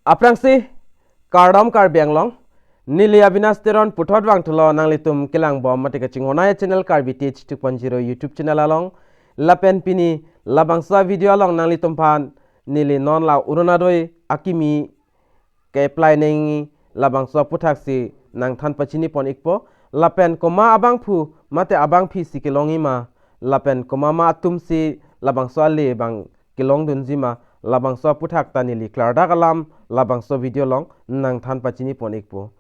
Aprangsi Kardom Karbi ANGLONG Nili Abinasteron Putot Wangtulo Nanglitum Kilang Bom Matika Chingonaya channel Karbi Teach 2.0 YouTube channel along Lapen Pini Labangsa video along Nanglitum Pan Nili non la Orunodoi Akimi Kay planning Labangsa Putaksi Nang Tan Pachini Pon Ikpo Lapen Koma Abang Pu Mate Abang Pi Si Kilongima Lapen Koma Ma Atum Si Labangsa Le Bang Kilong Dunzima Labangso Puthak Tanili Klarda Kalam Labangso video long Nang Tan Pachini Ponikpo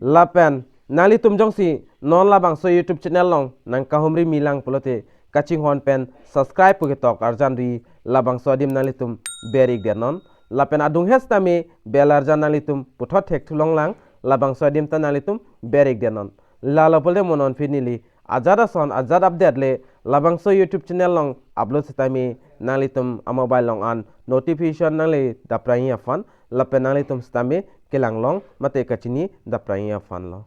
Lapen Nali Tumjong Si Non Labangso YouTube channel long Nang Kahumri Milang Polote Kaching Hon Pen Subscribe Pukitok Arjanri Labangso Dim Nali Tum Berik Denon Lapen Adung Hestami Bel Arjan Nali Tum Putot Hek Tulong Lang Labangso Dim Tanali Tum Berik Denon Lala Pole Monon Finili Ajada Son Ajad Update Le Labangso YouTube channel long Upload Sitami Nalitum a mobile long an notification nali daprai afan lapen nalitum stame kelang long mate kachini daprai afan lo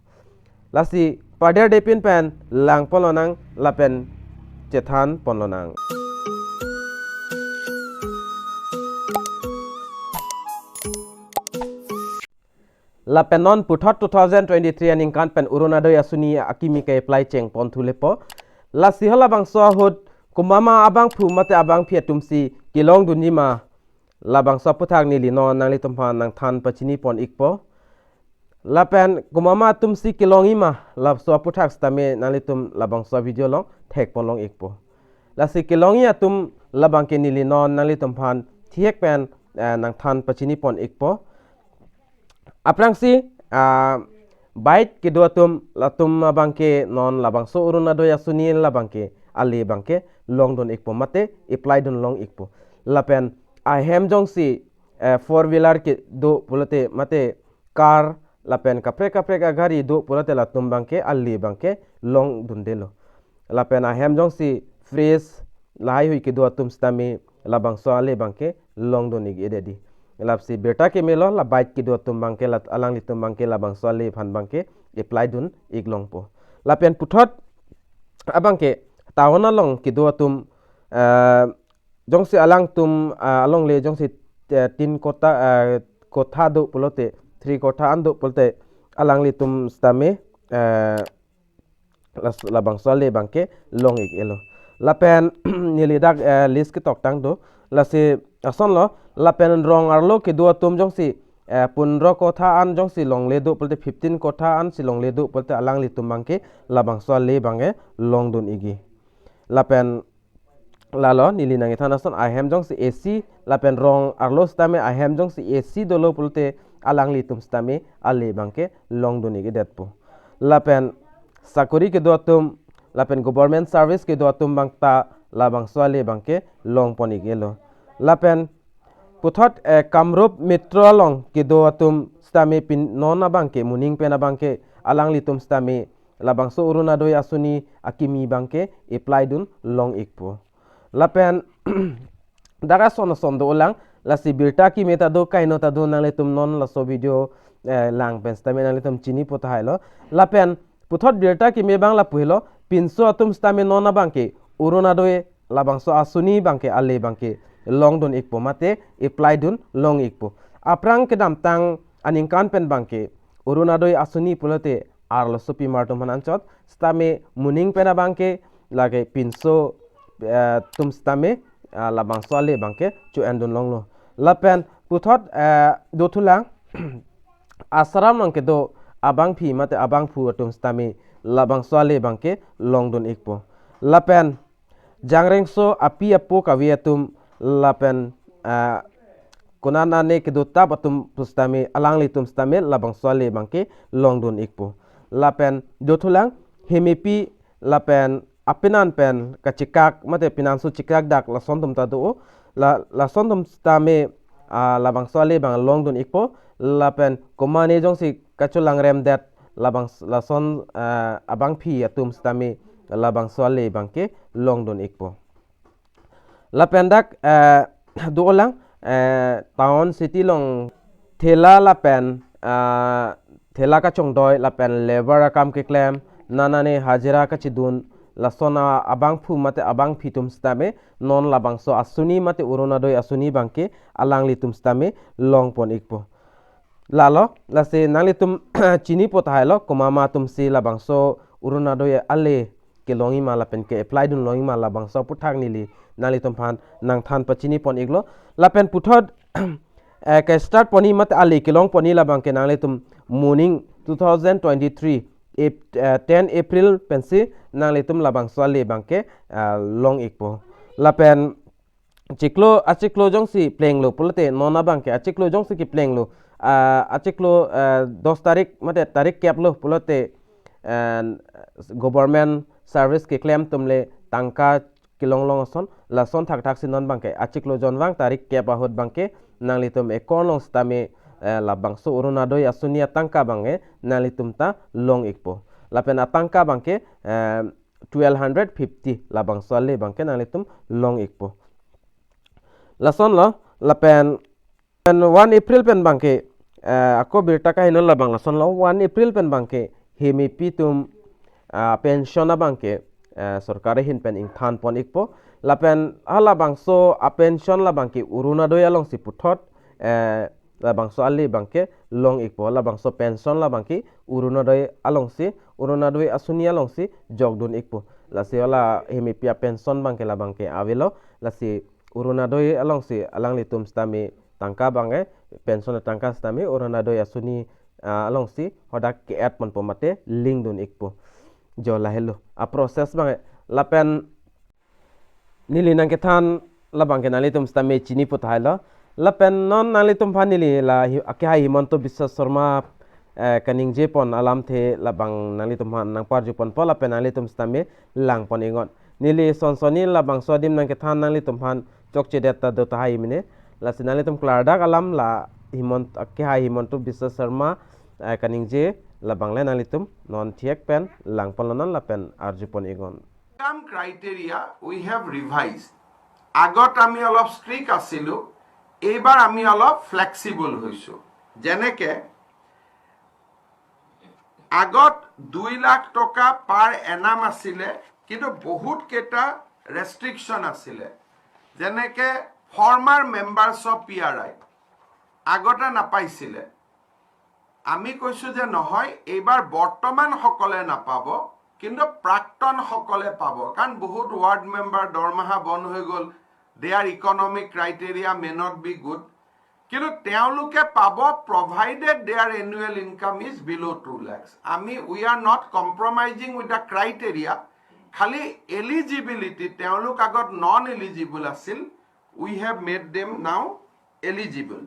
lasi pader depin pen lang polonang lapen cethan polonang lapen non puthot 2023 aning kan pen Orunodoi Asoni akimi ke apply cheng pon thulepo lasi hola bangso hod Kumama abang pu mate abang pia tumsi kilong dunima labang saputhak nili non nang litumpan nang than pachini pon ikpo lapen kumama tumsi kilong ima lab saputhak stame nang litum labang sa video long thek pon long ikpo lasi kilong ya tum labang ke nili non nang litumpan thiek pen nang than pachini pon ikpo aprangsi bait ke do tum latum abang ke non labang so Orunodoi Asoni labang ke ali bangke long don ikpo mate apply don long ikpo lapen I hem jong si 4-wheeler ke do pulate mate car lapen kapre ka gari do pulate la tum bangke ali bangke long don delo lapen I hem jong si freeze lai hui ke do tum stami labang so ali bangke long don ig ededi lap si Birta Keme lo la bike ke do tum bangke lat alang li tum bangke labang so ali phan bangke apply don ig long po lapen puthot abangke tawana long kido tum jong si alang tum along le jong si tin kota do pulote 3 kota ando pulote alang li tum stame labang sole bangke long ik elo lapen nili dak list ki tok tang do la si ason lo lapen rong arlo kido tum jong si punro kota an jong si long le do pulote 15 kota an si long le do pulote alang li tum bangke labang sole bange long dun igi lapen lalo nili nangi thanason I hem jong si AC lapen rong arlo stame I hem jong si AC dolo pulte alang litum stame ale bangke long doni ge detpo lapen sakuri ke dotum lapen government service ke dotum bangta labang swale bangke long poni gelo lapen puthot kamrup metro long ke dotum stame pin nona bangke muning pena bangke alang litum stame labangso Orunodoi Asoni akimi bangke apply dun long ikpo lapen daga sono sondo ulang lasi Birta Keme ta do kaino ta do nang letum non la so video lang pen stame nang letum chini pota hailo lapen puthot Birta Keme bang la puhilo pinso atum stame nona bangke Orunodoi labangso Asoni bangke ale bangke long dun ikpo mate apply dun long ikpo aprang kedam tang aningkan pen bangke Orunodoi Asoni pulote arlo supi martum hanancot stame muning pena bangke lage pinso tum stame labang swale bangke chu endun longlo lapen puthot do thulang asram nang ke do abang phi mate abang phu tum stame labang swale bangke longdun ikpo lapen jangrengso api apo Kave Atum lapen kunana ne ke do tab atum stame alang li tum stame labang swale bangke longdun ikpo lapen dotulang hemipi lapen apinan pen kachikak mate pinansu chikak dak la sondum tadu la sondum stame labang swale bang longdun ikpo lapen komane jong si kachulang rem dat labang la son abang phi atum stame labang swale bangke longdun ikpo lapen dak dolang town city long thela lapen thela ka chong doi lapen labor kam ke claim nanane hajira ka chidun lasona abang phu mate abang phitum stame non labangso Asoni mate Orunodoi Asoni bangke alang litum stame long pon ikpo lalo lase nalitum chini pothailo komama tum si labangso Orunodoi ale ke longi mala pen ke apply dun longi mala bangso puthak nili nalitum phan nang than pachini pon iglo lapen puthod ke start poni mat ale ke long poni labang ke nalitum morning 2023 10 April pensi nalitum labangso ale bangke long ikpo lapen chiklo achiklo jongsi playing lo pulte nona bangke achiklo jongsi ki playing lo achiklo 10 tarik mate tarik kep lo pulte government service ke claim tumle tangka kilonglong son la son thak thak sinon bangke achiklo jonwang tarik kep ahot bangke nalitum ekorlong stame labangso Orunodoi Asoni tangka bange nalitum ta long ikpo lapen atangka bangke 1250 labangso le bangke nalitum long ikpo lason lo lapen 1 April pen bangke ako Birta Keme Orunodoi labang lason lo 1 April pen bangke hemi pitum pensiona bangke sorkare hin pen ing than pon ikpo lapen hala bangso pension la bangke Orunodoi along si puthot la bangso ali bangke long ikpo la bangso pension la bangke Orunodoi along si Orunodoi Asoni along si jogdun ikpo la si ola hemi pia pension bangke la bangke avelo la si Orunodoi along si alang litum stami tangka bange pension tangka stami Orunodoi Asoni along si hodak ke at pon pomate link dun ikpo jola hello a process bange lapen nili nang kethan labang ke nalitum stami chini pothailo lapen non nalitum phanili la akya himanto Biswas Sharma kaning je pon alam the labang nalitum nang parju pon pola pen nalitum stami lang pon ingon nili sonsoni labang sodim nang kethan nalitum phan chokche deta do tahai mine la sinalitum klardak alam la himant akya himanto Biswas Sharma kaning je labang le nalitum non thiek pen lang pon non la pen arju pon ingon Some criteria we have revised. Agot ami olop strict asilu, ebar ami olop flexible hoisu. Jeneke agot 2 lakh toka per annum asile, kintu bahut keta restriction asile. Jeneke former members of PRI agota napaisile. Ami koisu je nohoy ebar bortoman hokole napabo কিন্তু প্ৰাক্তন সকলে পাব কাৰণ বহুত word member দৰমহা বন হৈ গল their economic criteria may not be good কিন্তু তেওঁলোকে পাব provided their annual income is below 2 lakhs আমি we are not compromising with the criteria খালি eligibility তেওঁলোক আগত non eligible আছিল we have made them now eligible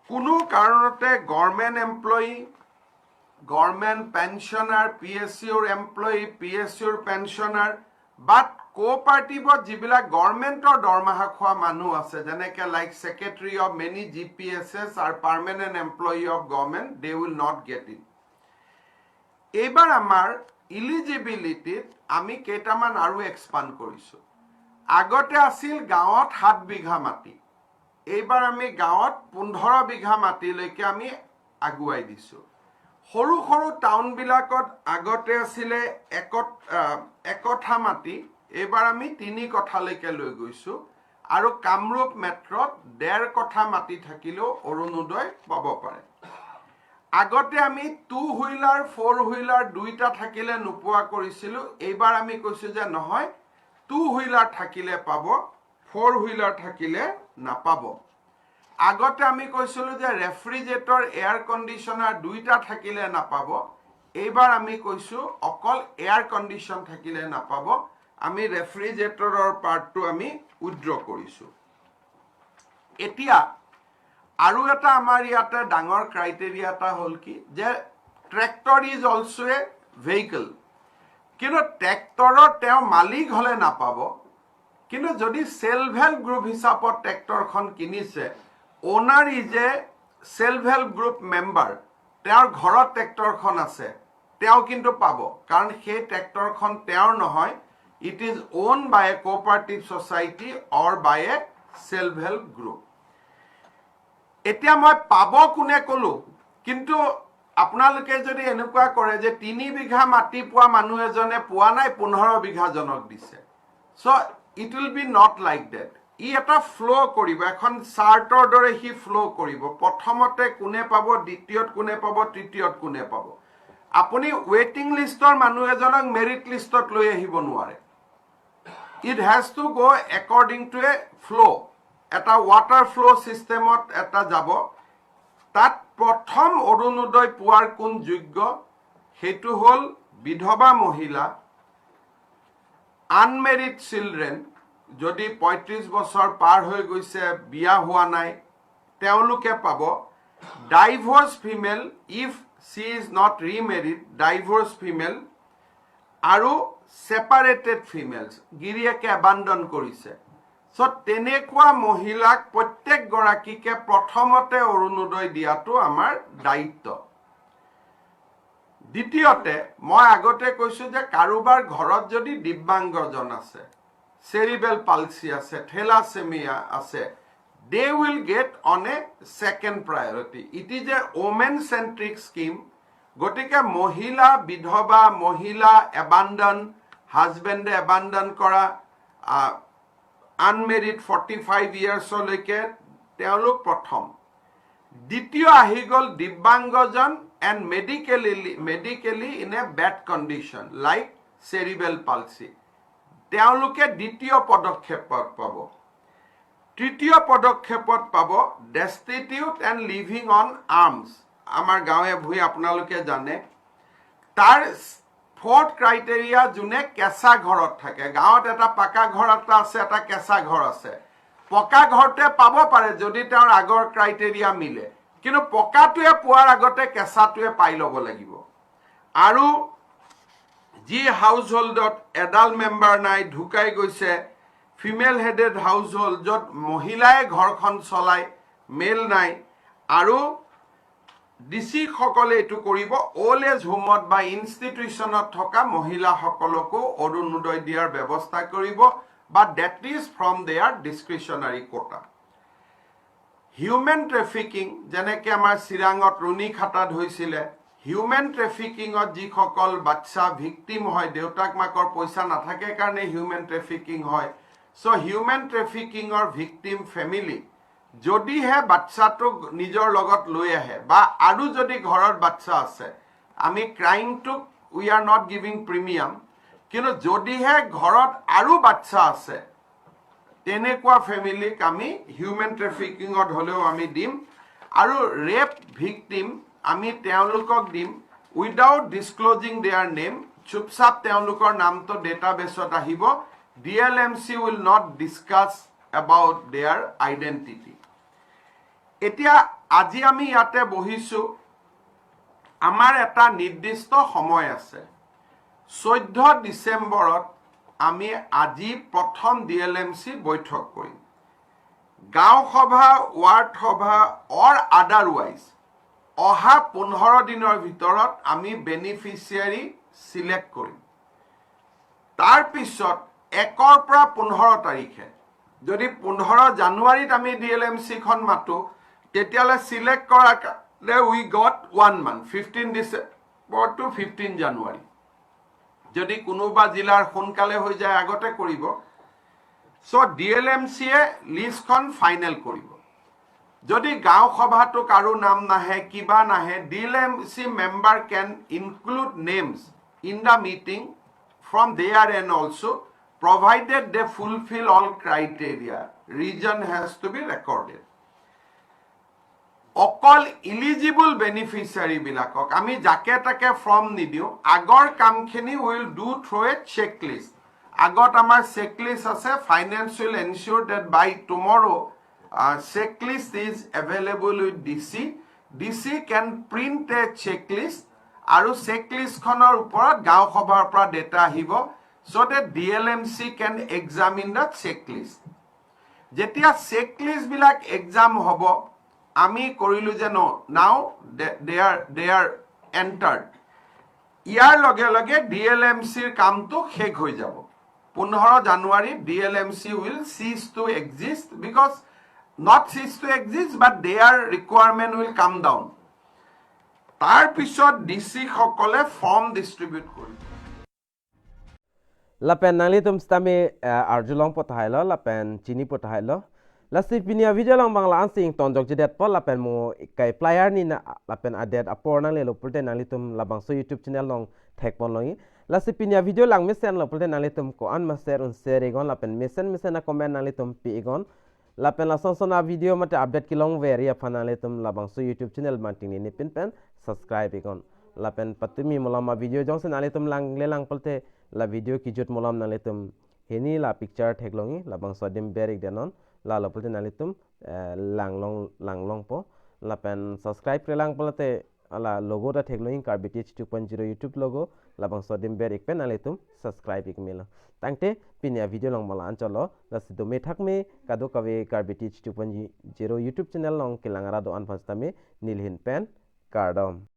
কোনো কাৰণতে government employee government pensioner, PSUৰ employee, PSUৰ pensioner, but cooperative যিবিলাক governmentৰ দৰমহা খোৱা মানুহ আছে যেনেকে like secretary of many GPSs are permanent employee of government, they will not get it. এইবাৰ আমাৰ eligibility আমি কেইটামান আৰু expand কৰিছো আগতে আছিল গাঁৱত 7 বিঘা মাটি এইবাৰ আমি গাঁৱত 15 বিঘা মাটিলৈকে আমি আগুৱাই দিছো সৰু সৰু টাউন বিলাকত আগতে আছিলে একঠা মাটি এবাৰ আমি 3 কঠালৈকে লৈ গৈছো আৰু কামৰূপ মেট্ৰত 1.5 কঠা মাটি থাকিলেও অৰুণোদয় পাব পাৰে আগতে আমি 2 হুইলাৰ 4 হুইলাৰ দুইটা থাকিলে নোপোৱা কৰিছিলো এইবাৰ আমি কৈছো যে নহয় 2 হুইলাৰ থাকিলে পাব 4 হুইলাৰ থাকিলে নাপাব আগতে আমি কৈছিলো যে ৰেফ্ৰিজাৰেটৰ এয়াৰ কন্ডিশনাৰ দুইটা থাকিলে নাপাব এইবাৰ আমি কৈছো অকল এয়াৰ কন্ডিশন থাকিলে নাপাব আমি ৰেফ্ৰিজাৰেটৰৰ পাৰ্টটো আমি উইথড্ৰ কৰিছো এতিয়া আৰু এটা আমাৰ ইয়াতে ডাঙৰ ক্ৰাইটেৰিয়া এটা হল কি যে tractor is also a vehicle কিন্তু ট্ৰেক্টৰৰ তেওঁ মালিক হলে নাপাব কিন্তু যদি সেলফ হেল্প গ্ৰুপ হিচাপত ট্ৰেক্টৰখন কিনিছে owner is a self-help group member তেওঁৰ ঘৰত ট্ৰেক্টৰখন আছে তেওঁ কিন্তু পাব কাৰণ সেই ট্ৰেক্টৰখন তেওঁৰ নহয় it is owned by a cooperative society or by a self-help group এতিয়া মই পাব কোনে কলো কিন্তু আপোনালোকে যদি এনেকুৱা কৰে যে 3 বিঘা মাটি পোৱা মানুহ এজনে পোৱা নাই 15 বিঘা জনক দিছে so it will be not like that ই এটা ফ্লো কৰিব, এখন চাৰ্টৰ দৰে হি ফ্লো কৰিব। প্ৰথমতে কোনে পাব, দ্বিতীয়ত কোনে পাব, তৃতীয়ত কোনে পাব। আপুনি ৱেটিং লিষ্টৰ মানুহ এজনক মেৰিট লিষ্টত লৈ আহিব নোৱাৰে। It has to go according to A flow, এটা ৱাটাৰ ফ্লো চিষ্টেমত এটা যাব। তাত প্ৰথম অৰুণোদয় পোৱাৰ কোন যোগ্য, সেইটো হ'ল বিধৱা মহিলা, আনমেৰিড চিলড্ৰেন, যদি ৩৫ বছৰ পাৰ হৈ গৈছে, বিয়া হোৱা নাই, তেওঁলোকে পাব। Divorce female, if she is not remarried, divorced female, আৰু separated females, গিৰিয়েকে abandon কৰিছে। সো তেনেকুৱা মহিলাক প্ৰত্যেক গৰাকীকে প্ৰথমতে অৰুণোদয় দিয়াটো আমাৰ দায়িত্ব। দ্বিতীয়তে মই আগতে কৈছো যে কাৰোবাৰ ঘৰত যদি দিব্যাংগজন আছে, cerebral palsy আছে, thalassemia আছে, they will get on a second priority. It is a woman-centric scheme. গতিকে মহিলা বিধৱা, মহিলা abandon, husband abandon কৰা, unmarried 45 yearsলৈকে তেওঁলোক প্ৰথম। দ্বিতীয় আহি গ'ল দিব্যাংগজন and medically in a bad condition like cerebral palsy, তেওঁলোকে দ্বিতীয় পদক্ষেপত পাব। তৃতীয় পদক্ষেপত পাব destitute and living on alms, আমাৰ গাঁৱে ভূঞে আপোনালোকে জানে। তাৰ ফৰ্থ ক্ৰাইটেৰিয়া, যোনে কেঁচা ঘৰত থাকে। গাঁৱত এটা পাকা ঘৰ এটা আছে, এটা কেঁচা ঘৰ আছে। পকা ঘৰটোৱে পাব পাৰে যদি তেওঁৰ আগৰ ক্ৰাইটেৰিয়া মিলে, কিন্তু পকাটোৱে পোৱাৰ আগতে কেঁচাটোৱে পাই ল'ব লাগিব। আৰু যি হাউচ হোল্ডত এডাল মেম্বাৰ নাই, ঢুকাই গৈছে, ফিমেল হেডেড হাউচ হোল্ড, য'ত মহিলাই ঘৰখন চলায়, মেল নাই, আৰু ডিচি সকলে এইটো কৰিব অল্ড এজ হোমত বা ইনষ্টিটিউচনত থকা মহিলাসকলকো অৰুণোদয় দিয়াৰ ব্যৱস্থা কৰিব, বা that is from their discretionary quota. Human trafficking, যেনেকৈ আমাৰ চিৰাঙত ৰুণিখাটাত হৈছিলে, হিউমেন ট্ৰেফিকিঙত যিসকল বাচ্চা ভিক্টিম হয়, দেউতাক মাকৰ পইচা নাথাকে কাৰণে হিউমেন ট্ৰেফিকিং হয়। চ' হিউমেন ট্ৰেফিকিঙৰ ভিক্টিম ফেমিলি যদিহে বাচ্চাটোক নিজৰ লগত লৈ আহে, বা আৰু যদি ঘৰত বাচ্চা আছে, আমি ক্ৰাইমটোক we are not giving premium, কিন্তু যদিহে ঘৰত আৰু বাচ্চা আছে, তেনেকুৱা ফেমিলিক আমি হিউমেন ট্ৰেফিকিঙত হ'লেও আমি দিম। আৰু ৰেপ ভিক্টিম আমি তেওঁলোকক দিম উইদাউট ডিছক্ল'জিং দেয়াৰ নেম, চুপচাপ তেওঁলোকৰ নামটো ডেটাবেছত আহিব। DLMC will not discuss about their identity. এতিয়া আজি আমি ইয়াতে বহিছোঁ, আমাৰ এটা নিৰ্দিষ্ট সময় আছে। 14 ডিচেম্বৰত আমি আজি প্ৰথম DLMC বৈঠক কৰিম। গাঁও সভা, ৱাৰ্ড সভা অৰ আদাৰৱাইজ অহা 15 দিনৰ ভিতৰত আমি বেনিফিচিয়াৰী চিলেক্ট কৰিম। তাৰপিছত 1ৰ পৰা 15 তাৰিখে, যদি 15 জানুৱাৰীত আমি DLMCখন মাতো, তেতিয়াহ'লে চিলেক্ট কৰাৰ কাৰণে we got 1 month, 15 December to 15 January. যদি কোনোবা জিলাৰ সোনকালে হৈ যায় আগতে কৰিব। চ' DLMCয়ে লিষ্টখন ফাইনেল কৰিব। যদি গাঁও সভাটো কাৰো নাম নাহে, কিবা নাহে, DLMC member can include names in the meeting from their end also, provided they fulfill all criteria. Region has to be recorded. অকল ইলিজিবল বেনিফিচিয়াৰী বিলাকক আমি যাকে তাকে ফৰ্ম নিদিওঁ। আগৰ কামখিনি will do through a checklist. আগত আমাৰ চেকলিষ্ট আছে। Finance will ensure that by tomorrow checklist is available with DC. DC can print a checklist, আৰু চেকলিষ্টখনৰ ওপৰত গাঁও সভাৰ পৰা ডেটা আহিব, so' that DLMC can examine the checklist. যেতিয়া চেকলিষ্টবিলাক এক্সাম হ'ব, আমি কৰিলোঁ যে নাও দে আৰ এণ্টাৰ্ড, ইয়াৰ লগে লগে DLMCৰ কামটো শেষ হৈ যাব। 15 জানুৱাৰী DLMC will cease to exist, because not cease to exist, but their requirement will come down. তাৰ পিছত DC সকলে ফৰ্ম ডিষ্ট্ৰিবিউট কৰিব। lapen nangli tum stami arjulong potahai lo lapen chini potahai lo lasi pinia video long bangla ansing tonjok jedet pol lapen mo kai player ni na lapen adet apor nang le lo pulte nangli tum labangso YouTube channel long thek pon longi lasi pinia video lang mesen lo pulte nangli tum ko an maser un share egon lapen mesen na comment nangli tum pi egon lapen la sonsona video mate update kilong veri aphan nangli tum labangso YouTube channel manting ni pin pen subscribe egon lapen patumi molama video jong se nangli tum lang lelang pulte la video ki jut molam nangli tum heni la picture thek longi labangso dim berik denon la la pulte nangli tum langlong po lapen subscribe krelang pulte ala logo ta thek longi Karbi 2.0 YouTube logo labangso dim berik pen nangli tum subscribe ik milo tangte pinia video long mala ancholo la sido me thakme kado kave Karbi 2.0 YouTube channel long kilangara do anfastame nilhin pen kardom